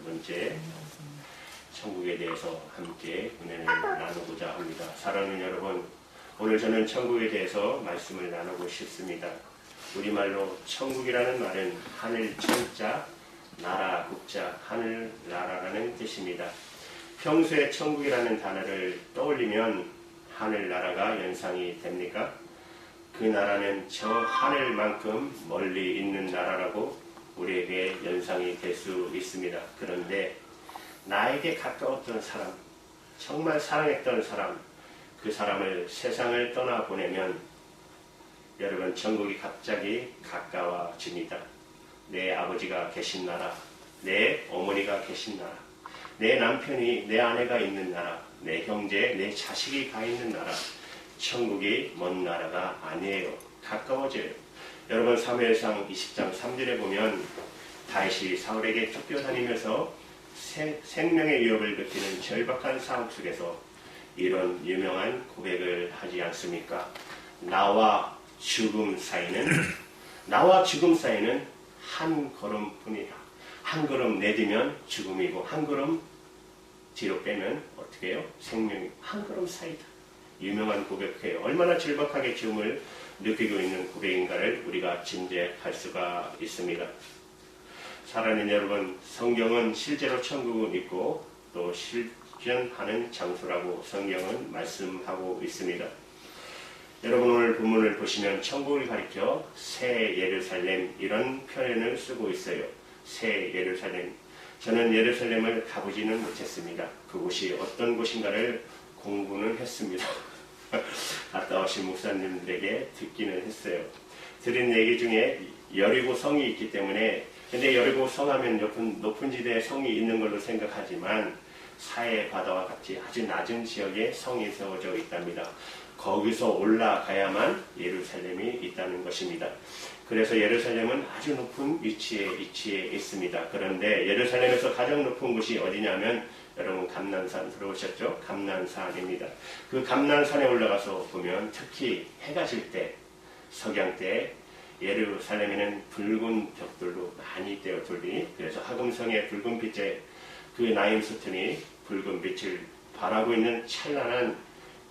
두 번째 천국에 대해서 함께 은혜를 나누고자 합니다. 사랑하는 여러분, 오늘 저는 천국에 대해서 말씀을 나누고 싶습니다. 우리말로 천국이라는 말은 하늘 천자, 나라 국자, 하늘 나라라는 뜻입니다. 평소에 천국이라는 단어를 떠올리면 하늘나라가 연상이 됩니까? 그 나라는 저 하늘만큼 멀리 있는 나라라고 우리에게 연상이 될 수 있습니다. 그런데 나에게 가까웠던 사람, 정말 사랑했던 사람, 그 사람을 세상을 떠나보내면 여러분 천국이 갑자기 가까워집니다. 내 아버지가 계신 나라, 내 어머니가 계신 나라, 내 남편이, 내 아내가 있는 나라, 내 형제, 내 자식이 가 있는 나라, 천국이 먼 나라가 아니에요. 가까워져요. 여러분 사무엘상 20장 3절에 보면 다윗이 사울에게 쫓겨다니면서 생명의 위협을 느끼는 절박한 상황 속에서 이런 유명한 고백을 하지 않습니까? 나와 죽음 사이는 한 걸음뿐이다. 한 걸음 내디면 죽음이고 한 걸음 뒤로 빼면 어떻게 해요? 생명이 한 걸음 사이다. 유명한 고백이에요. 얼마나 절박하게 죽음을 느끼고 있는 고백인가를 우리가 짐작할 수가 있습니다. 사랑하는 여러분, 성경은 실제로 천국은 있고 또 실존하는 장소라고 성경은 말씀하고 있습니다. 여러분 오늘 본문을 보시면 천국을 가리켜 새 예루살렘 이런 표현을 쓰고 있어요. 새 예루살렘. 저는 예루살렘을 가보지는 못했습니다. 그곳이 어떤 곳인가를 공부는 했습니다. 갔다 오신 목사님들에게 듣기는 했어요. 들은 얘기 중에 여리고 성이 있기 때문에, 근데 여리고 성하면 높은 지대에 성이 있는 걸로 생각하지만 사해 바다와 같이 아주 낮은 지역에 성이 세워져 있답니다. 거기서 올라가야만 예루살렘이 있다는 것입니다. 그래서 예루살렘은 아주 높은 위치에 있습니다. 그런데 예루살렘에서 가장 높은 곳이 어디냐면 여러분 감난산 들어오셨죠? 감난산입니다. 그 감난산에 올라가서 보면 특히 해가 질 때, 석양 때 예루살렘에는 붉은 벽돌로 많이 떼어 돌리니 그래서 하금성의 붉은 빛에 그 나임수튼이 붉은 빛을 발하고 있는 찬란한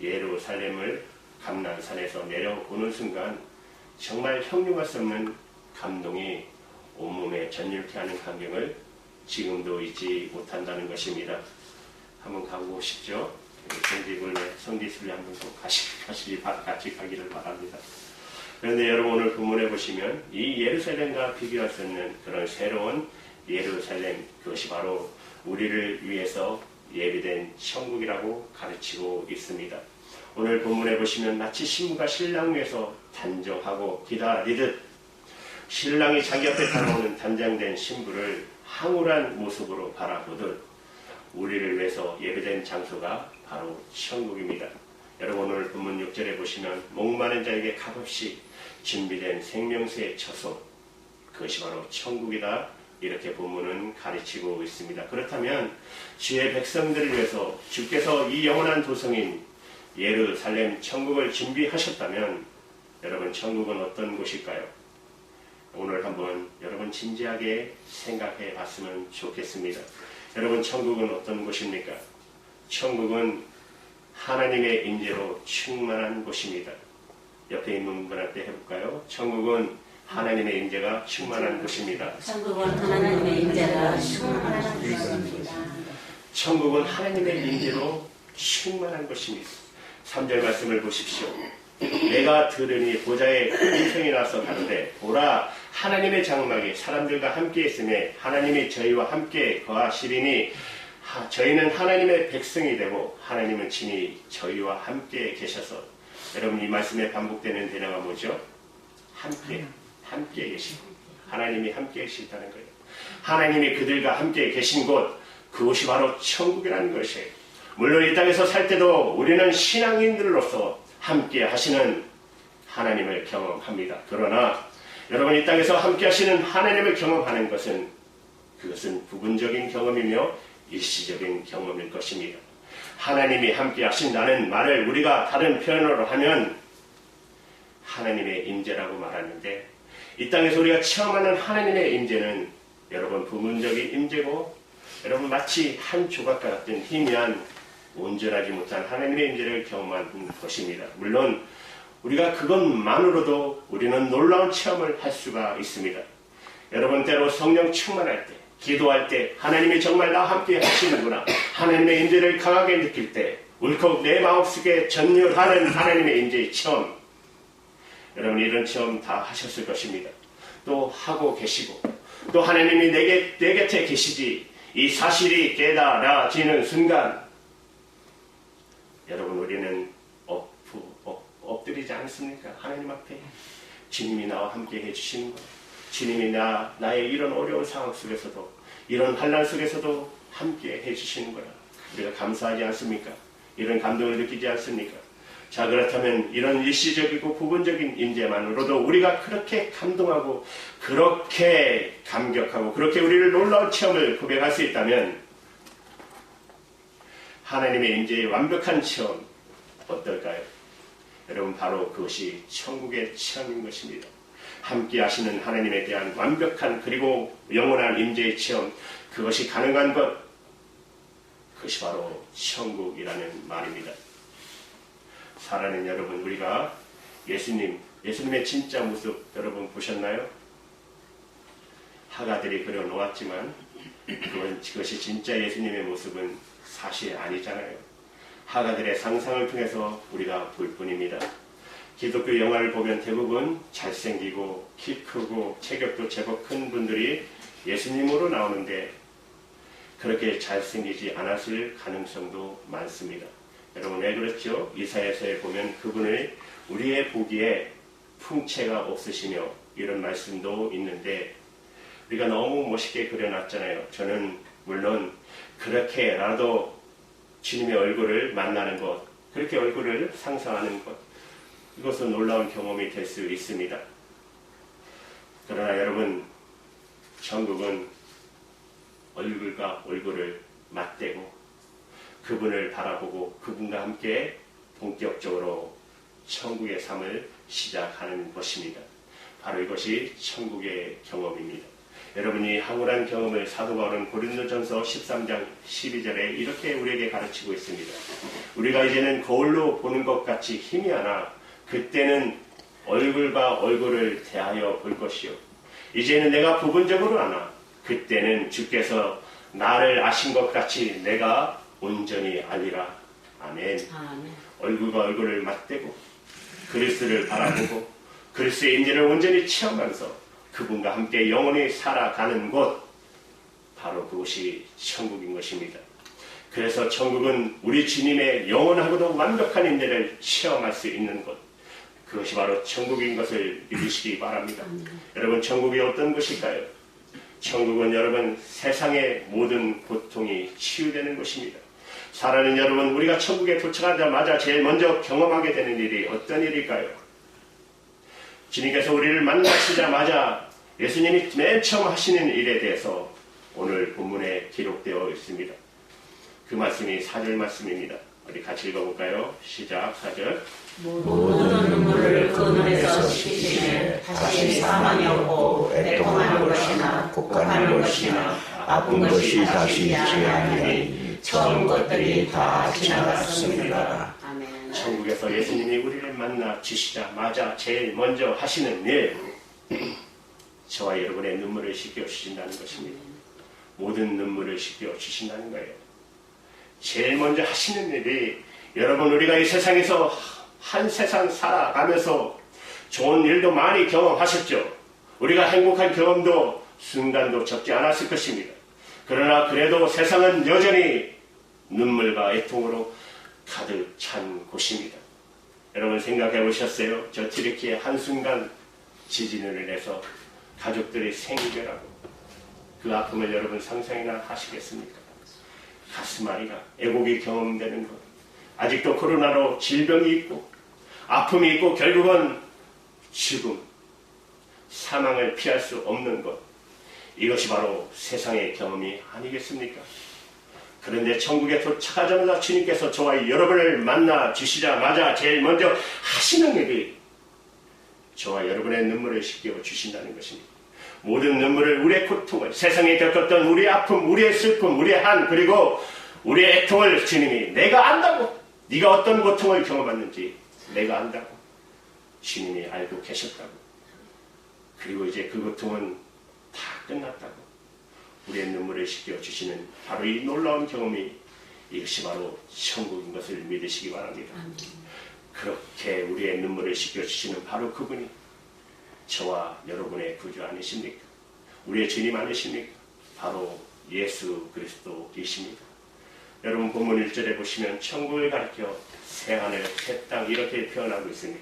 예루살렘을 감난산에서 내려보는 순간 정말 형용할 수 없는 감동이 온몸에 전율케 하는 광경을 지금도 잊지 못한다는 것입니다. 한번 가보고 싶죠? 성지순례 한번 꼭 같이 가기를 바랍니다. 그런데 여러분 오늘 본문에 보시면 이 예루살렘과 비교할 수 없는 그런 새로운 예루살렘, 그것이 바로 우리를 위해서 예비된 천국이라고 가르치고 있습니다. 오늘 본문에 보시면 마치 신부가 신랑 위해서 단정하고 기다리듯 신랑이 자기 앞에 다가오는 단장된 신부를 황홀한 모습으로 바라보듯 우리를 위해서 예배된 장소가 바로 천국입니다. 여러분 오늘 본문 6절에 보시면 목마른 자에게 값없이 준비된 생명수의 처소, 그것이 바로 천국이다. 이렇게 본문은 가르치고 있습니다. 그렇다면 주의 백성들을 위해서 주께서 이 영원한 도성인 예루살렘 천국을 준비하셨다면 여러분 천국은 어떤 곳일까요? 오늘 한번 여러분 진지하게 생각해 봤으면 좋겠습니다. 여러분 천국은 어떤 곳입니까? 천국은 하나님의 임재로 충만한 곳입니다. 옆에 있는 분한테 해볼까요? 천국은 하나님의 임재가 충만한 곳입니다. 천국은 하나님의 임재가 충만한 곳입니다. 천국은 하나님의 임재로 충만한 곳입니다. 3절 말씀을 보십시오. 내가 들으니 보좌에 큰 성이 나서 가는데 보라 하나님의 장막이 사람들과 함께 있음에 하나님이 저희와 함께 거하시리니 저희는 하나님의 백성이 되고 하나님은 친히 저희와 함께 계셔서, 여러분 이 말씀에 반복되는 단어가 뭐죠? 함께 계시고 하나님이 함께 계시다는 거예요. 하나님이 그들과 함께 계신 곳, 그곳이 바로 천국이라는 것이에요. 물론 이 땅에서 살 때도 우리는 신앙인들로서 함께 하시는 하나님을 경험합니다. 그러나 여러분 이 땅에서 함께 하시는 하나님을 경험하는 것은 그것은 부분적인 경험이며 일시적인 경험일 것입니다. 하나님이 함께 하신다는 말을 우리가 다른 표현으로 하면 하나님의 임재라고 말하는데, 이 땅에서 우리가 체험하는 하나님의 임재는 여러분 부분적인 임재고 여러분 마치 한 조각과 같은 희미한 온전하지 못한 하나님의 임재를 경험하는 것입니다. 물론 우리가 그것만으로도 우리는 놀라운 체험을 할 수가 있습니다. 여러분 때로 성령 충만할 때, 기도할 때 하나님이 정말 나와 함께 하시는구나, 하나님의 임재를 강하게 느낄 때 울컥 내 마음속에 전율하는 하나님의 임재의 체험, 여러분 이런 체험 다 하셨을 것입니다. 또 하고 계시고 또 하나님이 내 곁에 계시지 이 사실이 깨달아지는 순간 여러분 우리는 엎드리지 않습니까? 하나님 앞에 주님이 나와 함께 해주시는 것, 주님이 나의 이런 어려운 상황 속에서도 이런 환난 속에서도 함께 해주시는 거라 우리가 감사하지 않습니까? 이런 감동을 느끼지 않습니까? 자, 그렇다면 이런 일시적이고 부분적인 임재만으로도 우리가 그렇게 감동하고 그렇게 감격하고 그렇게 우리를 놀라운 체험을 고백할 수 있다면 하나님의 임재의 완벽한 체험 어떨까요? 여러분 바로 그것이 천국의 체험인 것입니다. 함께 하시는 하나님에 대한 완벽한 그리고 영원한 임재의 체험, 그것이 가능한 것, 그것이 바로 천국이라는 말입니다. 사랑하는 여러분, 우리가 예수님의 진짜 모습 여러분 보셨나요? 화가들이 그려놓았지만 그것이 진짜 예수님의 모습은 사실 아니잖아요. 화가들의 상상을 통해서 우리가 볼 뿐입니다. 기독교 영화를 보면 대부분 잘생기고 키 크고 체격도 제법 큰 분들이 예수님으로 나오는데 그렇게 잘생기지 않았을 가능성도 많습니다. 여러분 왜 그렇죠? 이사야서에 보면 그분을 우리의 보기에 풍채가 없으시며 이런 말씀도 있는데 우리가 너무 멋있게 그려놨잖아요. 저는 물론 그렇게라도 주님의 얼굴을 만나는 것, 그렇게 얼굴을 상상하는 것, 이것은 놀라운 경험이 될 수 있습니다. 그러나 여러분, 천국은 얼굴과 얼굴을 맞대고 그분을 바라보고 그분과 함께 본격적으로 천국의 삶을 시작하는 것입니다. 바로 이것이 천국의 경험입니다. 여러분이 황홀한 경험을 사도 바울은 고린도전서 13장 12절에 이렇게 우리에게 가르치고 있습니다. 우리가 이제는 거울로 보는 것 같이 희미하나 그때는 얼굴과 얼굴을 대하여 볼 것이요. 이제는 내가 부분적으로 아나 그때는 주께서 나를 아신 것 같이 내가 온전히 알리라. 아멘. 아멘. 얼굴과 얼굴을 맞대고 그리스도를 바라보고 그리스도의 임재를 온전히 체험하면서 그분과 함께 영원히 살아가는 곳, 바로 그것이 천국인 것입니다. 그래서 천국은 우리 주님의 영원하고도 완벽한 임재를 체험할 수 있는 곳, 그것이 바로 천국인 것을 믿으시기 바랍니다. 여러분 천국이 어떤 곳일까요? 천국은 여러분 세상의 모든 고통이 치유되는 곳입니다. 사랑하는 여러분, 우리가 천국에 도착하자마자 제일 먼저 경험하게 되는 일이 어떤 일일까요? 주님께서 우리를 만나시자마자 예수님이 맨 처음 하시는 일에 대해서 오늘 본문에 기록되어 있습니다. 그 말씀이 4절 말씀입니다. 우리 같이 읽어볼까요? 시작. 4절. 모든 눈물을 그 눈에서 씻으시네 다시 사망이 없고 애통하는 것이나 곡하는 것이나 아픈 것이 다시 있지 아니하니 처음 것들이 다 지나갔습니다. 아멘. 천국에서 예수님이 우리를 만나 주시자마자 제일 먼저 하시는 일, 저와 여러분의 눈물을 씻겨 주신다는 것입니다. 모든 눈물을 씻겨 주신다는 거예요. 제일 먼저 하시는 일이, 여러분 우리가 이 세상에서 한 세상 살아가면서 좋은 일도 많이 경험하셨죠. 우리가 행복한 경험도 순간도 적지 않았을 것입니다. 그러나 그래도 세상은 여전히 눈물과 애통으로 가득 찬 곳입니다. 여러분 생각해 보셨어요? 저 튀르키예 한순간 지진을 인해서 가족들이 생별하고 그 아픔을 여러분 상상이나 하시겠습니까? 가슴앓이가, 애곡이 경험되는 것, 아직도 코로나로 질병이 있고 아픔이 있고 결국은 죽음, 사망을 피할 수 없는 것, 이것이 바로 세상의 경험이 아니겠습니까? 그런데 천국에 도착하자마자 주님께서 저와 여러분을 만나 주시자마자 제일 먼저 하시는 일이 저와 여러분의 눈물을 씻겨 주신다는 것입니다. 모든 눈물을, 우리의 고통을, 세상에 겪었던 우리의 아픔, 우리의 슬픔, 우리의 한, 그리고 우리의 애통을 주님이 내가 안다고, 네가 어떤 고통을 경험했는지 내가 안다고 주님이 알고 계셨다고. 그리고 이제 그 고통은 다 끝났다고 우리의 눈물을 씻겨주시는 바로 이 놀라운 경험이, 이것이 바로 천국인 것을 믿으시기 바랍니다. 그렇게 우리의 눈물을 씻겨주시는 바로 그분이 저와 여러분의 구주 아니십니까? 우리의 주님 아니십니까? 바로 예수 그리스도이십니다. 여러분 본문 1절에 보시면 천국을 가리켜 새하늘 새 땅 이렇게 표현하고 있습니다.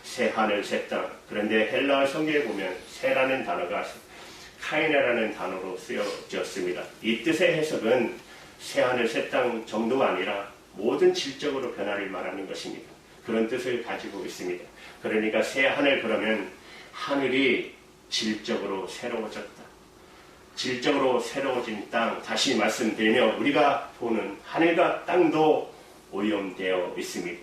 새하늘 새 땅. 그런데 헬라어 성경에 보면 새라는 단어가 카이네라는 단어로 쓰여졌습니다. 이 뜻의 해석은 새하늘 새 땅 정도가 아니라 모든 질적으로 변화를 말하는 것입니다. 그런 뜻을 가지고 있습니다. 그러니까 새하늘 그러면 하늘이 질적으로 새로워졌다. 질적으로 새로워진 땅, 다시 말씀드리며 우리가 보는 하늘과 땅도 오염되어 있습니다.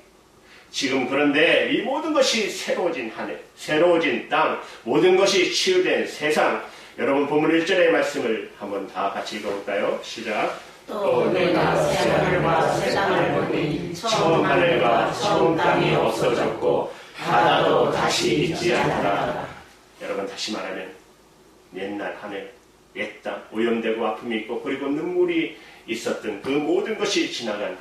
지금 그런데 이 모든 것이 새로워진 하늘, 새로워진 땅, 모든 것이 치유된 세상, 여러분 본문 1절의 말씀을 한번 다 같이 읽어볼까요? 시작. 또 내가 새 하늘과 새 땅을 보니 처음 하늘과 처음 땅이 없어졌고 바다도 다시 있지 않더라. 여러분 다시 말하면 옛날 하늘, 옛 땅, 오염되고 아픔이 있고 그리고 눈물이 있었던 그 모든 것이 지나간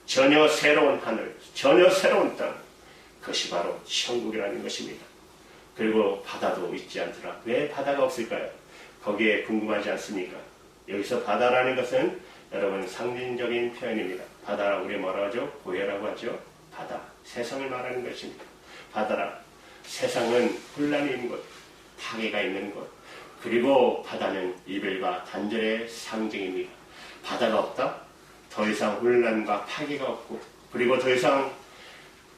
전혀 새로운 하늘, 전혀 새로운 땅, 그것이 바로 천국이라는 것입니다. 그리고 바다도 있지 않더라. 왜 바다가 없을까요? 거기에 궁금하지 않습니까? 여기서 바다라는 것은 여러분 상징적인 표현입니다. 바다라 우리 뭐라고 하죠? 고해라고 하죠. 바다, 세상을 말하는 것입니다. 바다라, 세상은 혼란이 있는 곳, 파괴가 있는 곳, 그리고 바다는 이별과 단절의 상징입니다. 바다가 없다? 더 이상 혼란과 파괴가 없고 그리고 더 이상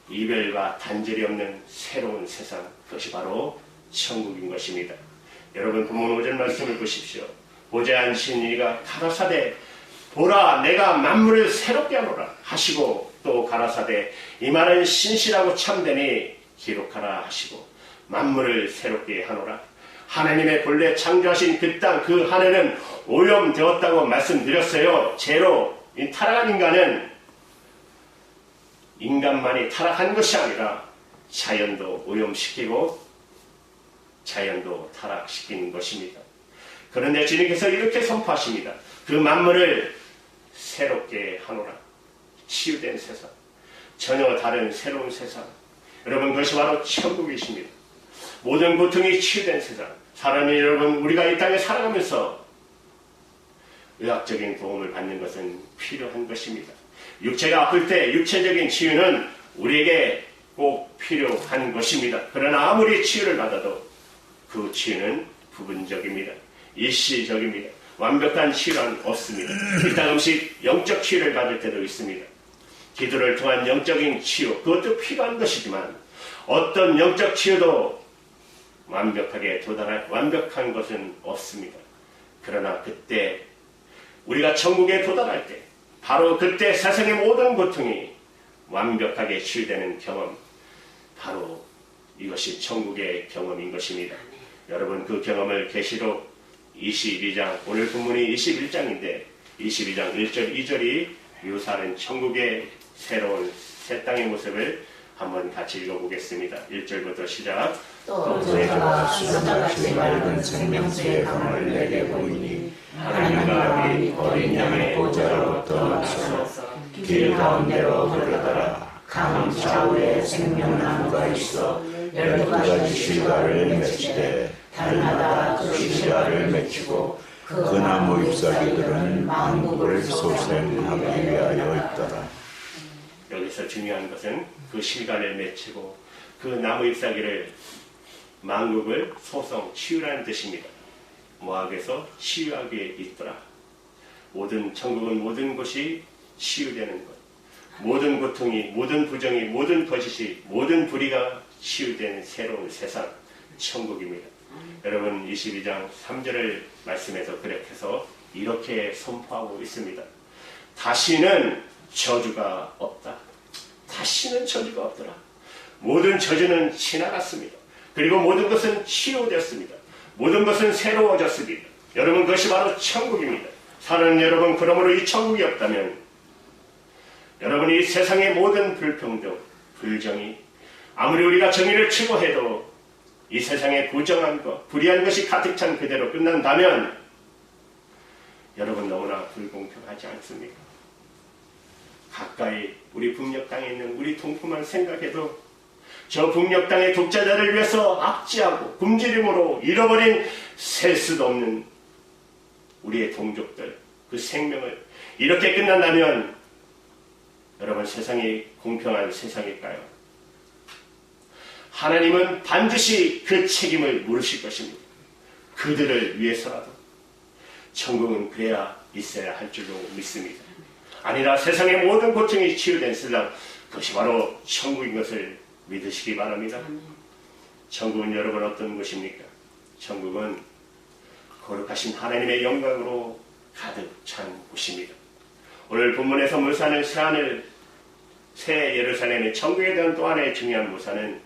이별과 단절이 없는 새로운 세상, 그것이 바로 천국인 것입니다. 여러분 본문 5절 말씀을 보십시오. 보좌에 앉으신 이가 가라사대 보라 내가 만물을 새롭게 하노라 하시고 또 가라사대 이 말은 신실하고 참되니 기록하라 하시고 만물을 새롭게 하노라. 하나님의 본래 창조하신 그 땅, 그 하늘은 오염되었다고 말씀드렸어요. 죄로 타락한 인간은 인간만이 타락한 것이 아니라 자연도 오염시키고 자연도 타락시키는 것입니다. 그런데 주님께서 이렇게 선포하십니다. 그 만물을 새롭게 하노라. 치유된 세상, 전혀 다른 새로운 세상, 여러분 그것이 바로 천국이십니다. 모든 고통이 치유된 세상, 사람이 여러분 우리가 이 땅에 살아가면서 의학적인 도움을 받는 것은 필요한 것입니다. 육체가 아플 때 육체적인 치유는 우리에게 꼭 필요한 것입니다. 그러나 아무리 치유를 받아도 그 치유는 부분적입니다. 일시적입니다. 완벽한 치유는 없습니다. 가끔씩 영적 치유를 받을 때도 있습니다. 기도를 통한 영적인 치유, 그것도 필요한 것이지만 어떤 영적 치유도 완벽하게 도달할 완벽한 것은 없습니다. 그러나 그때 우리가 천국에 도달할 때 바로 그때 세상의 모든 고통이 완벽하게 치유되는 경험, 바로 이것이 천국의 경험인 것입니다. 여러분 그 경험을 계시록 22장, 오늘 본문이 21장인데 22장 1절 2절이 묘사하는 천국의 새로운 새 땅의 모습을 한번 같이 읽어보겠습니다. 1절부터 시작. 또 저희가 숫자같이 맑은 생명수의 강을 내게 보이니 하나님과 어린 양의 보좌로부터 나서 길 가운데로 흐르더라. 강 좌우에 생명나무가 있어 12가지 실과를 맺히되 달마다 그 실과를 맺히고 그 나무 잎사귀들은 만국을 소생하기 위하여 있더라. 여기서 중요한 것은 그 실과를 맺히고 그 나무 잎사귀를 만국을 소성, 치유라는 뜻입니다. 모압에서 치유하게 있더라. 모든 천국은 모든 것이 치유되는 것, 모든 고통이, 모든 부정이, 모든 거짓이, 모든 불의가 치유된 새로운 세상, 천국입니다. 여러분 22장 3절을 말씀에서 그렇게해서 이렇게 선포하고 있습니다. 다시는 저주가 없다. 다시는 저주가 없더라. 모든 저주는 지나갔습니다. 그리고 모든 것은 치유되었습니다. 모든 것은 새로워졌습니다. 여러분, 그것이 바로 천국입니다. 사랑하는 여러분, 그러므로 이 천국이 없다면 여러분이 이 세상의 모든 불평등, 불정의, 아무리 우리가 정의를 추구해도 이 세상에 부정한 것, 불의한 것이 가득 찬 그대로 끝난다면 여러분, 너무나 불공평하지 않습니까? 가까이 우리 북녘 땅에 있는 우리 동포만 생각해도 저 북녘 땅의 독자자를 위해서 압제하고 굶주림으로 잃어버린 셀 수도 없는 우리의 동족들, 그 생명을 이렇게 끝난다면 여러분, 세상이 공평한 세상일까요? 하나님은 반드시 그 책임을 물으실 것입니다. 그들을 위해서라도 천국은 그래야 있어야 할 줄로 믿습니다. 아니라 세상의 모든 고통이 치유된 세상, 그것이 바로 천국인 것을 믿으시기 바랍니다. 천국은 여러분 어떤 곳입니까? 천국은 거룩하신 하나님의 영광으로 가득 찬 곳입니다. 오늘 본문에서 묘사하는 새 예루살렘의 천국에 대한 또 하나의 중요한 묘사는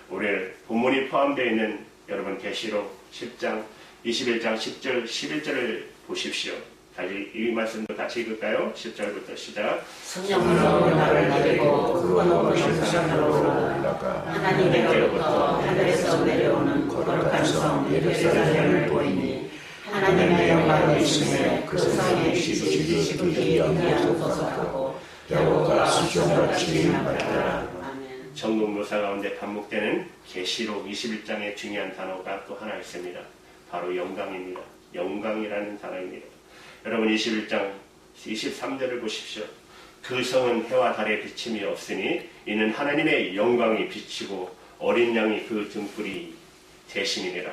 오늘 본문이 포함되어 있는 여러분 계시록 10장 21장 10절 11절을 보십시오. 다시 이 말씀도 같이 읽을까요? 10절부터 시작. 성령으로 나를 내리고 그거로 영상으로 하나님께로부터 하늘에서 내려오는 거룩한 성 예루살렘을 보이니 하나님의 영광이 있으며 그 성에 지극히 영리한 것하고 여호와가 수종같이 임하더라. 천국 묘사 가운데 반복되는 계시록 21장의 중요한 단어가 또 하나 있습니다. 바로 영광입니다. 영광이라는 단어입니다. 여러분 21장 23절을 보십시오. 그 성은 해와 달의 비침이 없으니 이는 하나님의 영광이 비치고 어린 양이 그 등불이 대심이니라.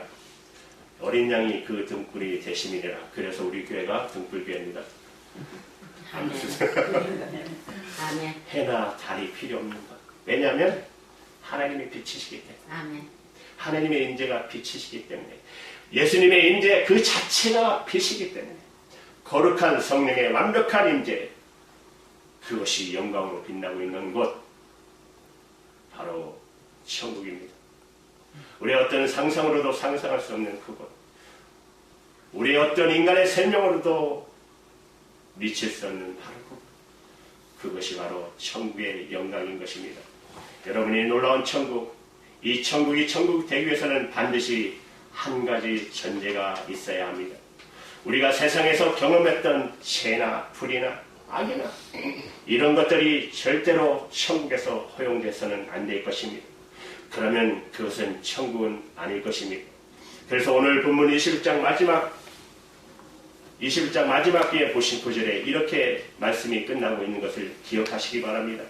어린 양이 그 등불이 대심이니라. 그래서 우리 교회가 등불교회입니다. 아멘. 해나 달이 필요 없는 것. 왜냐하면 하나님이 비치시기 때문에. 아멘. 하나님의 인재가 비치시기 때문에. 예수님의 인재 그 자체가 빛이기 때문에. 거룩한 성령의 완벽한 인재, 그것이 영광으로 빛나고 있는 곳, 바로 천국입니다. 우리의 어떤 상상으로도 상상할 수 없는 그곳, 우리의 어떤 인간의 설명으로도 미칠 수 없는 바로 그것이 바로 천국의 영광인 것입니다. 여러분이 놀라운 천국, 이 천국이 천국 되기 위해서는 반드시 한 가지 전제가 있어야 합니다. 우리가 세상에서 경험했던 죄나 불이나 악이나 이런 것들이 절대로 천국에서 허용돼서는 안 될 것입니다. 그러면 그것은 천국은 아닐 것입니다. 그래서 오늘 본문 21장 마지막에 보신 구절에 이렇게 말씀이 끝나고 있는 것을 기억하시기 바랍니다.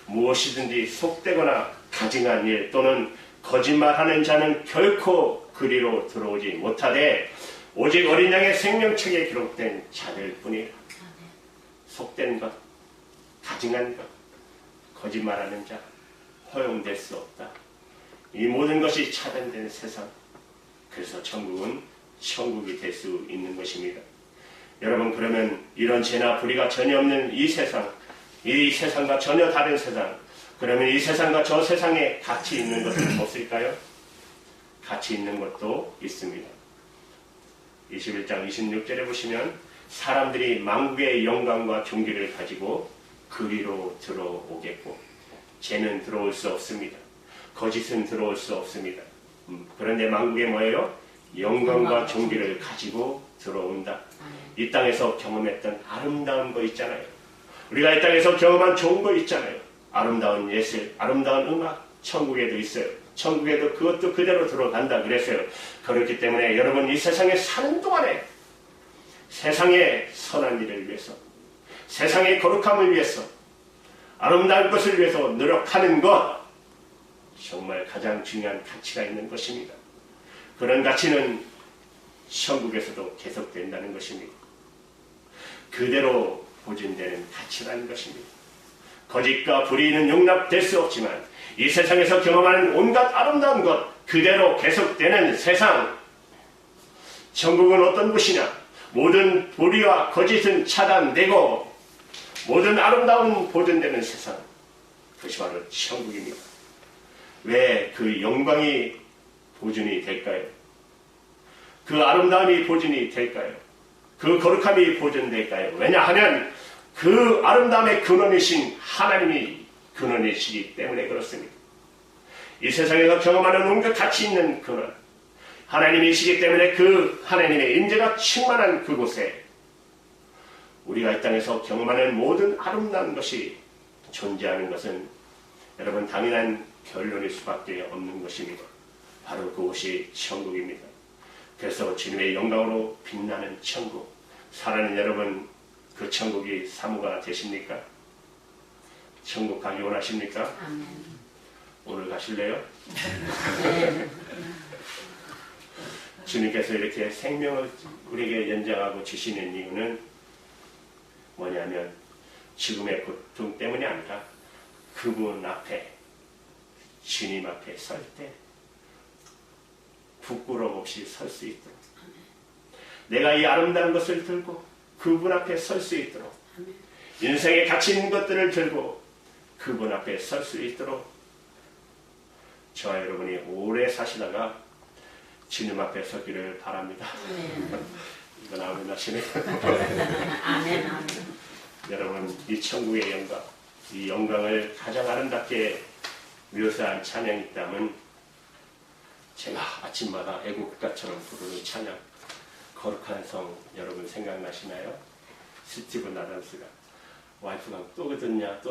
무엇이든지 속되거나 가증한 일 또는 거짓말하는 자는 결코 그리로 들어오지 못하되 오직 어린 양의 생명책에 기록된 자들 뿐이라. 속된 것, 가증한 것, 거짓말하는 자, 허용될 수 없다. 이 모든 것이 차단된 세상. 그래서 천국은 천국이 될 수 있는 것입니다. 여러분, 그러면 이런 죄나 불의가 전혀 없는 이 세상, 이 세상과 전혀 다른 세상, 그러면 이 세상과 저 세상에 같이 있는 것은 없을까요? 같이 있는 것도 있습니다. 21장 26절에 보시면 사람들이 만국의 영광과 존귀를 가지고 그리로 들어오겠고 죄는 들어올 수 없습니다. 거짓은 들어올 수 없습니다. 그런데 만국의 뭐예요? 영광과 존귀를 가지고 들어온다. 이 땅에서 경험했던 아름다운 거 있잖아요. 우리가 이 땅에서 경험한 좋은 거 있잖아요. 아름다운 예술, 아름다운 음악, 천국에도 있어요. 천국에도 그것도 그대로 들어간다 그랬어요. 그렇기 때문에 여러분 이 세상에 사는 동안에 세상의 선한 일을 위해서, 세상의 거룩함을 위해서, 아름다운 것을 위해서 노력하는 것, 정말 가장 중요한 가치가 있는 것입니다. 그런 가치는 천국에서도 계속된다는 것입니다. 그대로 보존되는 가치라는 것입니다. 거짓과 불의는 용납될 수 없지만 이 세상에서 경험하는 온갖 아름다운 것 그대로 계속되는 세상, 천국은 어떤 곳이냐? 모든 불의와 거짓은 차단되고 모든 아름다운 보존되는 세상, 그것이 바로 천국입니다. 왜 그 영광이 보존이 될까요? 그 아름다움이 보존이 될까요? 그 거룩함이 보존될까요? 왜냐하면 그 아름다움의 근원이신 하나님이 근원이시기 때문에 그렇습니다. 이 세상에서 경험하는 온갖 가치 있는 근원, 하나님이시기 때문에 그 하나님의 임재가 충만한 그곳에 우리가 이 땅에서 경험하는 모든 아름다운 것이 존재하는 것은 여러분 당연한 결론일 수밖에 없는 것입니다. 바로 그곳이 천국입니다. 그래서 주님의 영광으로 빛나는 천국, 사랑하는 여러분, 그 천국이 사모가 되십니까? 천국 가기 원하십니까? 아멘. 오늘 가실래요? 네. 주님께서 이렇게 생명을 우리에게 연장하고 주시는 이유는 뭐냐면 죽음의 고통 때문이 아니라 그분 앞에, 주님 앞에 설 때 부끄러움 없이 설 수 있도록, 내가 이 아름다운 것을 들고 그분 앞에 설 수 있도록, 인생의 가치 있는 것들을 들고 그분 앞에 설 수 있도록 저와 여러분이 오래 사시다가 주님 앞에 서기를 바랍니다. 이건 아멘 하시네. 아멘. 아멘. 여러분, 이 천국의 영광, 이 영광을 가장 아름답게 묘사한 찬양이 있다면 제가 아침마다 애국가처럼 부르는 찬양, 거룩한 성, 여러분 생각나시나요? 스티븐 아담스가 와이프가 또 듣냐 다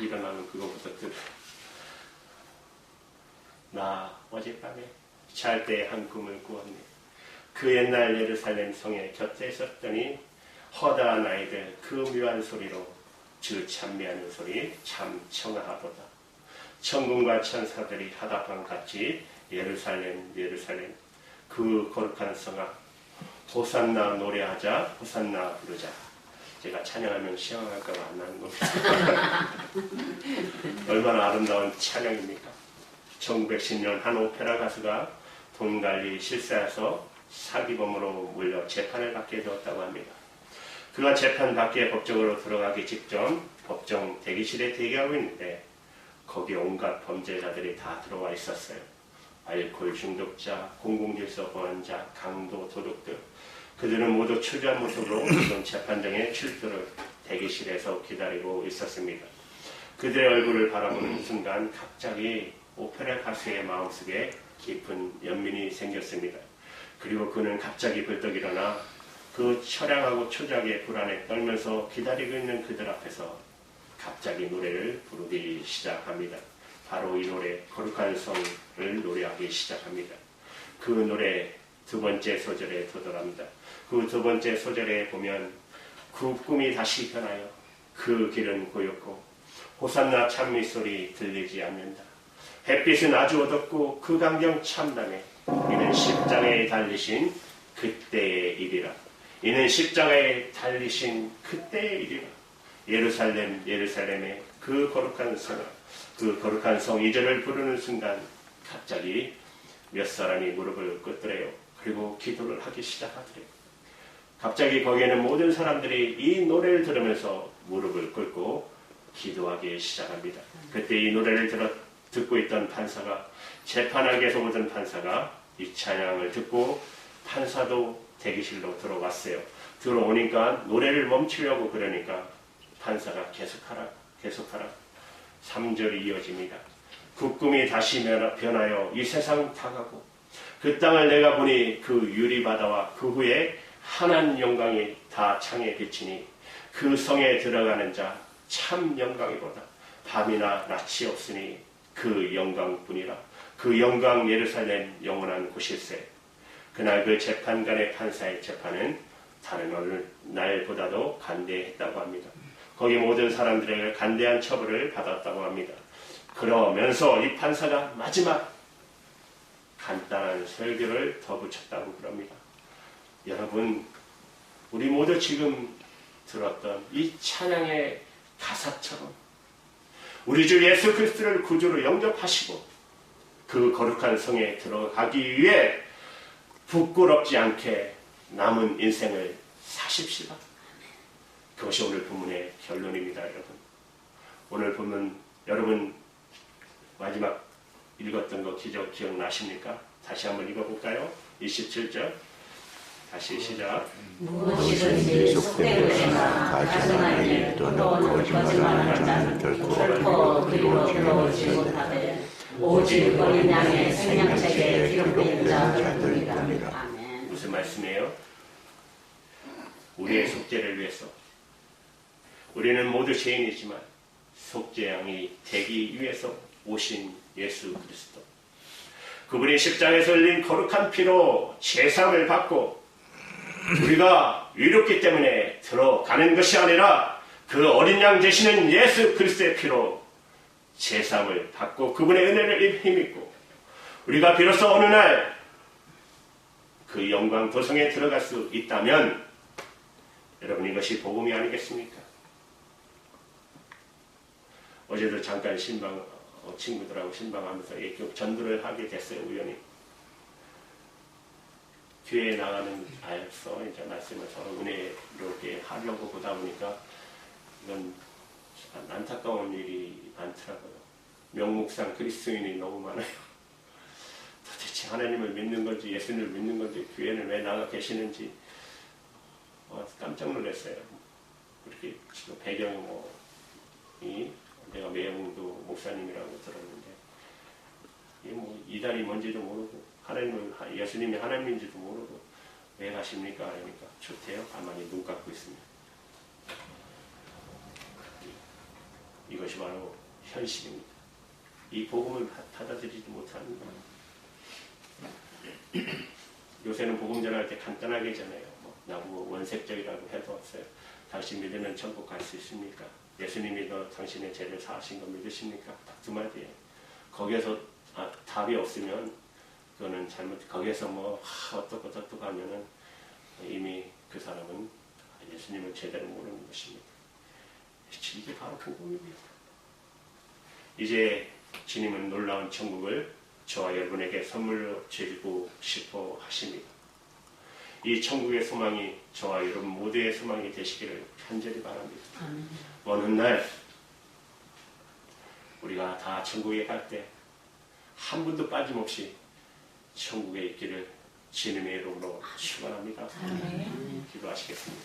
일어나면 그거부터 들어. 나 어젯밤에 잘 때 한 꿈을 꾸었네. 그 옛날 예루살렘 성의 곁에 있었더니 허다한 아이들 그 묘한 소리로 주 찬미하는 소리 참 청아하도다. 천군과 천사들이 하다방 같이 예루살렘 예루살렘 그 거룩한 성아 호산나 노래하자, 호산나 부르자. 제가 찬양하면 시험할까봐 안 나는 겁니다. 얼마나 아름다운 찬양입니까? 1910년 한 오페라 가수가 돈 관리 실세해서 사기범으로 물려 재판을 받게 되었다고 합니다. 그가 재판 받기에 법정으로 들어가기 직전 법정 대기실에 대기하고 있는데 거기에 온갖 범죄자들이 다 들어와 있었어요. 알코올 중독자, 공공질서 보안자, 강도, 도둑들. 그들은 모두 초조한 모습으로 지금 재판장의 출두를 대기실에서 기다리고 있었습니다. 그들의 얼굴을 바라보는 순간 갑자기 오페라 가수의 마음속에 깊은 연민이 생겼습니다. 그리고 그는 갑자기 벌떡 일어나 그 처량하고 초조하게 불안에 떨면서 기다리고 있는 그들 앞에서 갑자기 노래를 부르기 시작합니다. 바로 이 노래, 거룩한 성을 노래하기 시작합니다. 그 노래 두 번째 소절에 도달합니다. 그 두 번째 소절에 보면 그 꿈이 다시 변하여 그 길은 고였고 호산나 찬미 소리 들리지 않는다. 햇빛은 아주 어둡고 그 광경 참담해. 이는 십자가에 달리신 그때의 일이라. 이는 십자가에 달리신 그때의 일이라. 예루살렘 예루살렘의 그 거룩한 성아, 그 거룩한 성 2절을 부르는 순간 갑자기 몇 사람이 무릎을 꿇더래요. 그리고 기도를 하기 시작하더래요. 갑자기 거기에는 모든 사람들이 이 노래를 들으면서 무릎을 꿇고 기도하기 시작합니다. 그때 이 노래를 듣고 있던 판사가, 재판하게서 오던 판사가 이 찬양을 듣고 판사도 대기실로 들어왔어요. 들어오니까 노래를 멈추려고 그러니까 판사가 계속하라 3절이 이어집니다. 그 꿈이 다시 변하여 이 세상 다가고 그 땅을 내가 보니 그 유리바다와 그 후에 환한 영광이 다 창에 비치니 그 성에 들어가는 자 참 영광이로다. 밤이나 낮이 없으니 그 영광뿐이라. 그 영광 예루살렘 영원한 곳일세. 그날 그 재판관의 판사의 재판은 다른 어느 날보다도 간대했다고 합니다. 거기 모든 사람들에게 간대한 처벌을 받았다고 합니다. 그러면서 이 판사가 마지막 간단한 설교를 덧붙였다고 그럽니다. 여러분, 우리 모두 지금 들었던 이 찬양의 가사처럼 우리 주 예수 그리스도를 구주로 영접하시고 그 거룩한 성에 들어가기 위해 부끄럽지 않게 남은 인생을 사십시다. 그것이 오늘 본문의 결론입니다, 여러분. 오늘 본문 여러분 마지막 읽었던 거 기억나십니까? 다시 한번 읽어볼까요? 27절. 다시 시작. 무엇이든지 속된 것이나 가증한 일 또는 거짓말하는 자는 결코 그리로 들어오지 못하되 오직 어린 양의 생명책에 기록된 자들뿐이라. 아멘. 무슨 말씀이에요? 우리의 속죄를 위해서 우리는 모두 죄인이지만 속죄양이 되기 위해서 오신 예수 그리스도, 그분이 십자가에서 흘린 거룩한 피로 제사함을 받고 우리가 의롭기 때문에 들어가는 것이 아니라 그 어린 양 되시는 예수 그리스도의 피로 제사함을 받고 그분의 은혜를 힘입고 우리가 비로소 어느 날 그 영광 도성에 들어갈 수 있다면 여러분, 이것이 복음이 아니겠습니까? 어제도 잠깐 친구들하고 신방하면서 전도를 하게 됐어요. 우연히 교회에 나가는 아여서 이제 말씀을 서로 은혜롭게 하려고 보다 보니까 이건 안타까운 일이 많더라고요. 명목상 그리스도인이 너무 많아요. 도대체 하나님을 믿는 건지 예수님을 믿는 건지 교회는 왜 나가 계시는지 깜짝 놀랐어요. 그렇게 지금 배경이 내가 매형도 목사님이라고 들었는데 이달이 뭔지도 모르고 예수님이 하나님인지도 모르고 왜 가십니까? 그러니까 좋대요. 가만히 눈 감고 있습니다. 이것이 바로 현실입니다. 이 복음을 받아들이지 못하는 거예요. 요새는 복음 전할 때 간단하게 하잖아요. 나보고 원색적이라고 해도 없어요. 당신 믿으면 천국 갈 수 있습니까? 예수님이 당신의 죄를 사하신 거 믿으십니까? 딱 두 마디예요. 거기에서 답이 없으면 그거는 거기에서 어떡 하면은 이미 그 사람은 예수님을 제대로 모르는 것입니다. 이게 바로 복음입니다. 이제 주님은 놀라운 천국을 저와 여러분에게 선물로 주고 싶어 하십니다. 이 천국의 소망이 저와 여러분 모두의 소망이 되시기를 간절히 바랍니다. 어느 날 우리가 다 천국에 갈 때 한 분도 빠짐없이 천국에 있기를 주님의 이름으로 축원합니다. 기도하시겠습니다.